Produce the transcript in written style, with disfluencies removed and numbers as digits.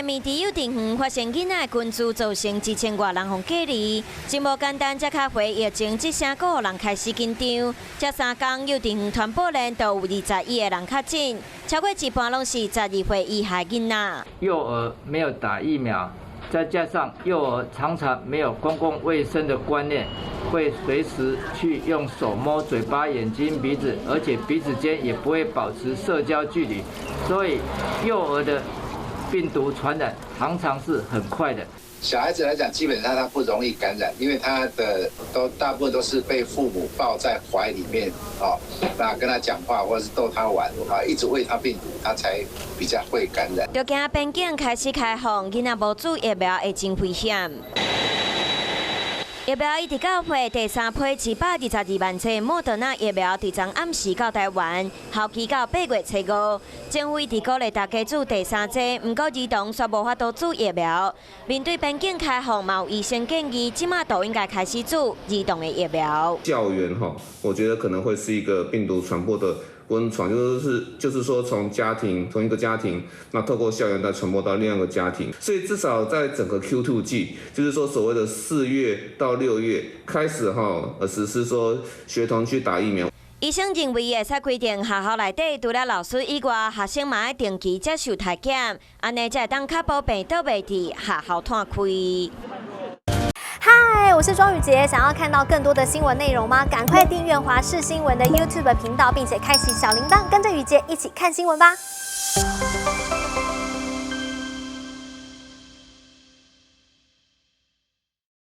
面伫幼稚园发现囡仔群聚造成2000多人互隔离，真无简单，才较回疫情即声，个人开始紧张。这3天幼稚园传播链都有21个人确诊，超过一半拢是12岁以下囡仔。幼儿没有打疫苗，再加上幼儿常常没有公共卫生的观念，会随时去用手摸嘴巴、眼睛、鼻子，而且彼此间也不会保持社交距离，所以幼儿的病毒传染常常是很快的。小孩子来讲，基本上他不容易感染，因为他的大部分都是被父母抱在怀里面，那跟他讲话或者是逗他玩，一直喂他病毒，他才比较会感染。就惊边境开始开放，囡仔无注疫苗会真危险。疫苗一直到货第3批722万剂莫德纳疫苗，伫昨暗时到台湾，效期到8月初5。政府一直鼓励大家注第3剂，不过儿童却无法度注疫苗。面对边境开放，有医生建议，即马都应该开始注儿童的疫苗。校园我觉得可能会是一个病毒传播的温床，就是说从一个家庭，那透过校园再传播到另外一个家庭，所以至少在整个 Q2 季，就是说所谓的4月到6月开始实施说学童去打疫苗。医生认为会使规定学校内底除了老师以外，学生嘛要定期接受体检，安尼才会当确保病毒袂伫学校摊开。嗨，我是庄宇杰，想要看到更多的新闻内容吗？赶快订阅华视新闻的 YouTube 频道，并且开启小铃铛，跟着宇杰一起看新闻吧。